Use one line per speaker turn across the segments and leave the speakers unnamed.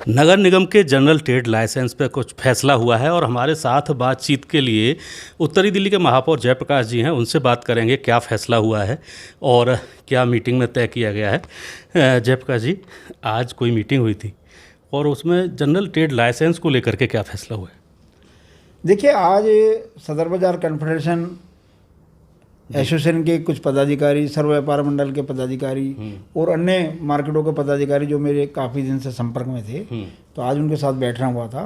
नगर निगम के general trade licence पर कुछ फैसला हुआ है और हमारे साथ बातचीत के लिए उत्तरी दिल्ली के महापौर जयप्रकाश जी हैं। उनसे बात करेंगे क्या फ़ैसला हुआ है और क्या मीटिंग में तय किया गया है। जयप्रकाश जी, आज कोई मीटिंग हुई थी और उसमें जनरल ट्रेड लाइसेंस को लेकर के क्या फ़ैसला हुआ है?
देखिए, आज सदर बाज़ार कॉन्फेडरेशन एसोसिएशन के कुछ पदाधिकारी, सर्व व्यापार मंडल के पदाधिकारी और अन्य मार्केटों के पदाधिकारी जो मेरे काफ़ी दिन से संपर्क में थे, तो आज उनके साथ बैठना हुआ था।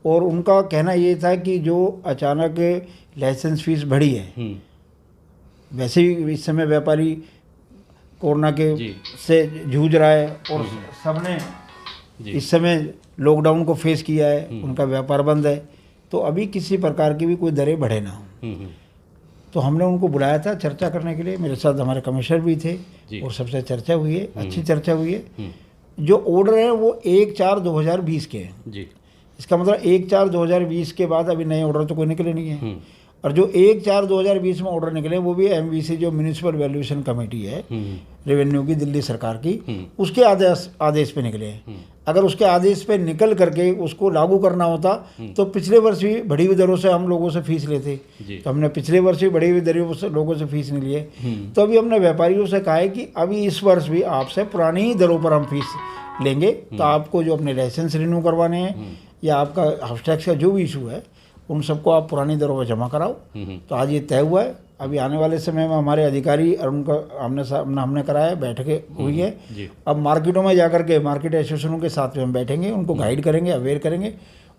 और उनका कहना ये था कि जो अचानक लाइसेंस फीस बढ़ी है, वैसे ही इस समय व्यापारी कोरोना के से जूझ रहा है और सबने इस समय लॉकडाउन को फेस किया है, उनका व्यापार बंद है, तो अभी किसी प्रकार की भी कोई दरें बढ़े ना हो। तो हमने उनको बुलाया था चर्चा करने के लिए। मेरे साथ हमारे कमिश्नर भी थे और सबसे चर्चा हुई है, अच्छी चर्चा हुई है। जो ऑर्डर है वो 1/4/2020 के हैं जी। इसका मतलब 1/4/2020 के बाद अभी नए ऑर्डर तो कोई निकले नहीं है। और जो 1/4/2020 में ऑर्डर निकले वो भी MVC जो म्यूनिसिपल वैल्यूएशन कमेटी है रेवेन्यू की, दिल्ली सरकार की, उसके आदेश पे निकले हैं। अगर उसके आदेश पे निकल करके उसको लागू करना होता तो पिछले वर्ष भी बढ़ी हुई दरों से हम लोगों से फीस लेते, तो हमने पिछले वर्ष भी बढ़ी हुई दरों से लोगों से फीस नहीं लिए। तो अभी हमने व्यापारियों से कहा है कि अभी इस वर्ष भी आपसे पुरानी ही दरों पर हम फीस लेंगे। तो आपको जो अपने लाइसेंस रिन्यू करवाने हैं या आपका हाउस टैक्स का जो भी इशू है, उन सबको आप पुरानी दरों पर जमा कराओ। तो आज ये तय हुआ है। अभी आने वाले समय में हमारे अधिकारी और उनका हमने कराया, बैठकें हुई है। अब मार्केटों में जाकर के मार्केट एसोसिएशनों के साथ में हम बैठेंगे, उनको गाइड करेंगे, अवेयर करेंगे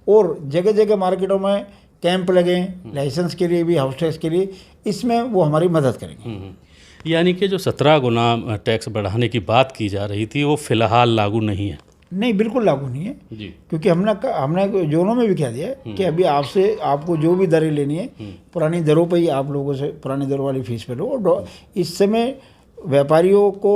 और जगह जगह मार्केटों में कैंप लगें लाइसेंस के लिए भी, हाउस टैक्स के लिए, इसमें वो हमारी मदद करेंगे।
यानी कि जो 17 गुना टैक्स बढ़ाने की बात की जा रही थी वो फिलहाल लागू नहीं है?
नहीं, बिल्कुल लागू नहीं है जी। क्योंकि हमने जोनों में भी कह दिया है कि अभी आपको जो भी दरें लेनी है पुरानी दरों पर ही आप लोगों से पुरानी दरों वाली फीस पे लो। और इस समय व्यापारियों को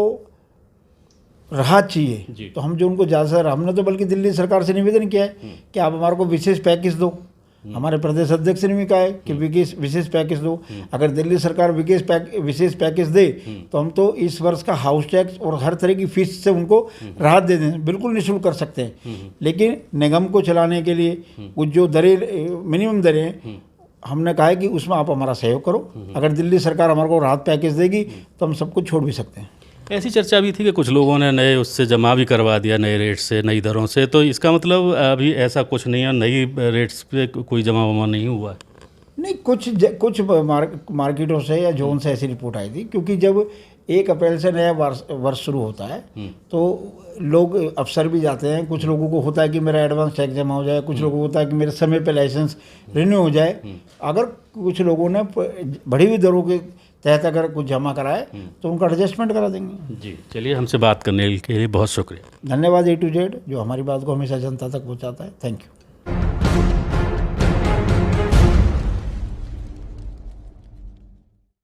राहत चाहिए, तो हम जो उनको ज़्यादा, हमने तो बल्कि दिल्ली सरकार से निवेदन किया है कि आप हमारे को विशेष पैकेज दो। हमारे प्रदेश अध्यक्ष ने भी कहा है कि विशेष पैकेज दो। अगर दिल्ली सरकार विशेष पैकेज दे तो हम तो इस वर्ष का हाउस टैक्स और हर तरह की फीस से उनको राहत दे दें, बिल्कुल निःशुल्क कर सकते हैं। लेकिन निगम को चलाने के लिए कुछ जो दरें, मिनिमम दरें हैं, हमने कहा है कि उसमें आप हमारा सहयोग करो। अगर दिल्ली सरकार हमारे को राहत पैकेज देगी तो हम सब कुछ छोड़ भी सकते हैं।
ऐसी चर्चा भी थी कि कुछ लोगों ने नए उससे जमा भी करवा दिया, नए रेट से, नई दरों से। तो इसका मतलब अभी ऐसा कुछ नहीं है, नई रेट्स पे कोई जमा वमा नहीं हुआ है?
नहीं, कुछ मार्केटों से या जोन से ऐसी रिपोर्ट आई थी, क्योंकि जब 1 अप्रैल से नया वर्ष शुरू होता है तो लोग अफसर भी जाते हैं। कुछ लोगों को होता है कि मेरा एडवांस टैक्स जमा हो जाए, कुछ लोगों को होता है कि मेरे समय पे लाइसेंस रिन्यू हो जाए। अगर कुछ लोगों ने बढ़ी हुई दरों के तहत अगर कुछ जमा कराए तो उनका एडजस्टमेंट करा देंगे
जी। चलिए, हमसे बात करने के लिए बहुत शुक्रिया।
धन्यवाद A to Z जो हमारी बात को हमेशा जनता तक पहुँचाता है। Thank you.